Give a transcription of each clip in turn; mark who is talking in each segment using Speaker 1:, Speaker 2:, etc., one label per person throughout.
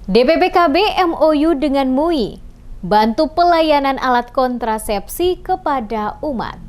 Speaker 1: DPPKB MOU dengan MUI, bantu pelayanan alat kontrasepsi kepada umat.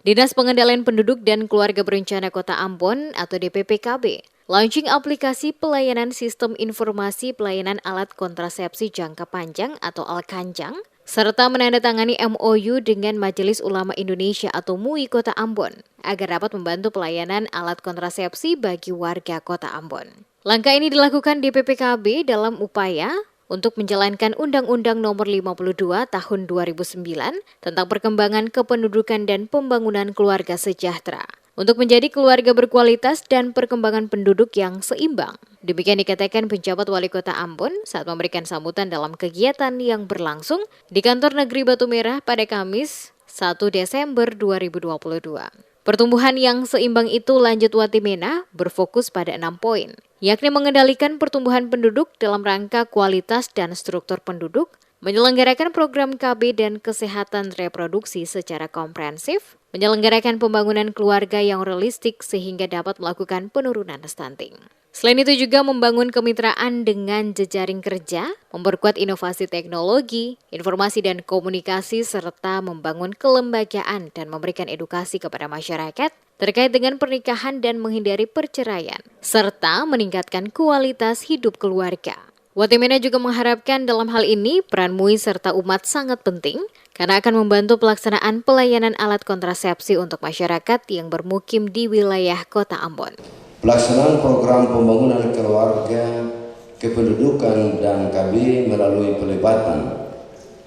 Speaker 1: Dinas Pengendalian Penduduk dan Keluarga Berencana Kota Ambon atau DPPKB launching aplikasi pelayanan Sistem Informasi Pelayanan Alat Kontrasepsi Jangka Panjang atau ALKANJANG, serta menandatangani MOU dengan Majelis Ulama Indonesia atau MUI Kota Ambon agar dapat membantu pelayanan alat kontrasepsi bagi warga Kota Ambon. Langkah ini dilakukan DPPKB dalam upaya untuk menjalankan Undang-Undang Nomor 52 Tahun 2009 tentang Perkembangan Kependudukan dan Pembangunan Keluarga Sejahtera untuk menjadi keluarga berkualitas dan perkembangan penduduk yang seimbang. Demikian dikatakan penjabat Wali Kota Ambon saat memberikan sambutan dalam kegiatan yang berlangsung di Kantor Negeri Batu Merah pada Kamis 1 Desember 2022. Pertumbuhan yang seimbang itu, lanjut Watimena, berfokus pada 6 poin, yakni mengendalikan pertumbuhan penduduk dalam rangka kualitas dan struktur penduduk, menyelenggarakan program KB dan kesehatan reproduksi secara komprehensif, menyelenggarakan pembangunan keluarga yang realistik sehingga dapat melakukan penurunan stunting. Selain itu juga membangun kemitraan dengan jejaring kerja, memperkuat inovasi teknologi, informasi dan komunikasi, serta membangun kelembagaan dan memberikan edukasi kepada masyarakat terkait dengan pernikahan dan menghindari perceraian, serta meningkatkan kualitas hidup keluarga. Watimena juga mengharapkan dalam hal ini peran MUI serta umat sangat penting karena akan membantu pelaksanaan pelayanan alat kontrasepsi untuk masyarakat yang bermukim di wilayah Kota Ambon.
Speaker 2: Pelaksanaan program pembangunan keluarga, kependudukan dan KB melalui pelibatan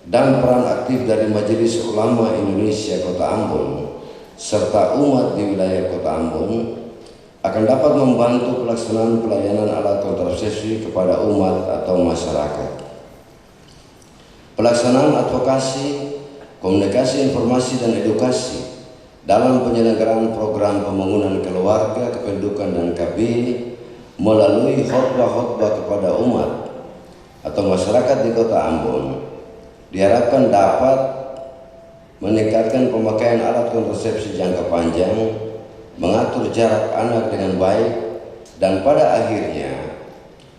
Speaker 2: dan peran aktif dari Majelis Ulama Indonesia Kota Ambon serta umat di wilayah Kota Ambon akan dapat membantu pelaksanaan pelayanan alat kontrasepsi kepada umat atau masyarakat. Pelaksanaan advokasi, komunikasi, informasi dan edukasi dalam penyelenggaraan program pembangunan keluarga, kependudukan dan KB melalui khotbah-khotbah kepada umat atau masyarakat di Kota Ambon diharapkan dapat meningkatkan pemakaian alat kontrasepsi jangka panjang, mengatur jarak anak dengan baik, dan pada akhirnya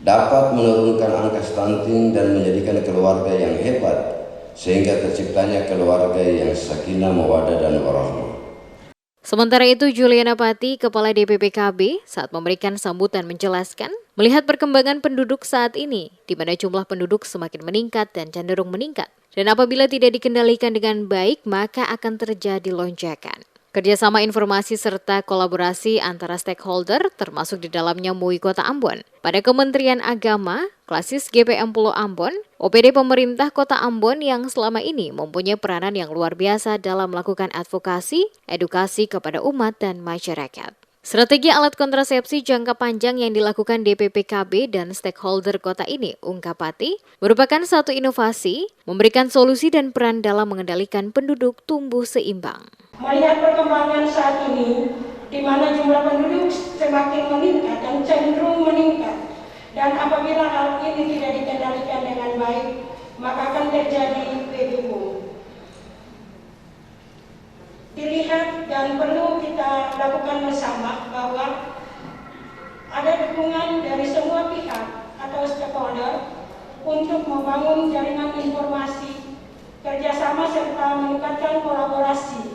Speaker 2: dapat menurunkan angka stunting dan menjadikan keluarga yang hebat sehingga terciptanya keluarga yang sakinah, mawaddah dan warahmah.
Speaker 1: Sementara itu, Juliana Pati, Kepala DPPKB, saat memberikan sambutan menjelaskan, melihat perkembangan penduduk saat ini, di mana jumlah penduduk semakin meningkat dan cenderung meningkat. Dan apabila tidak dikendalikan dengan baik, maka akan terjadi lonjakan. Kerjasama informasi serta kolaborasi antara stakeholder, termasuk di dalamnya MUI Kota Ambon, pada Kementerian Agama, Klasis GPM Pulau Ambon, OPD pemerintah Kota Ambon yang selama ini mempunyai peranan yang luar biasa dalam melakukan advokasi, edukasi kepada umat dan masyarakat. Strategi alat kontrasepsi jangka panjang yang dilakukan DPPKB dan stakeholder kota ini, ungkap Pati, merupakan satu inovasi, memberikan solusi dan peran dalam mengendalikan penduduk tumbuh seimbang.
Speaker 3: Melihat perkembangan saat ini, di mana jumlah penduduk semakin meningkat dan cenderung meningkat, dan apabila hal ini tidak dikendalikan dengan baik, maka akan terjadi baby boom. Dilihat dan perlu kita lakukan bersama bahwa ada dukungan dari semua pihak atau stakeholder untuk membangun jaringan informasi, kerjasama serta meningkatkan kolaborasi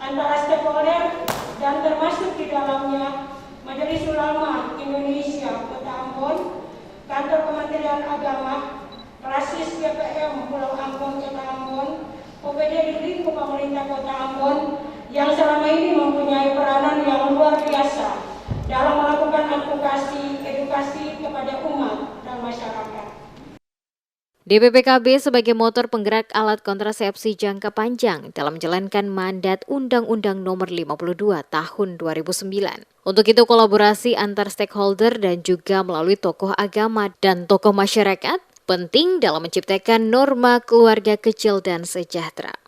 Speaker 3: antara stakeholder dan termasuk di dalamnya Majelis Ulama Indonesia Kota Ambon, Kantor Kementerian Agama, Klasis GPM Pulau Ambon Kota Ambon, OPD di lingkup pemerintah Kota Ambon yang selama ini mempunyai peranan yang luar biasa dalam melakukan advokasi, edukasi kepada umat dan masyarakat.
Speaker 1: DPPKB sebagai motor penggerak alat kontrasepsi jangka panjang dalam menjalankan mandat Undang-Undang Nomor 52 Tahun 2009. Untuk itu kolaborasi antar stakeholder dan juga melalui tokoh agama dan tokoh masyarakat penting dalam menciptakan norma keluarga kecil dan sejahtera.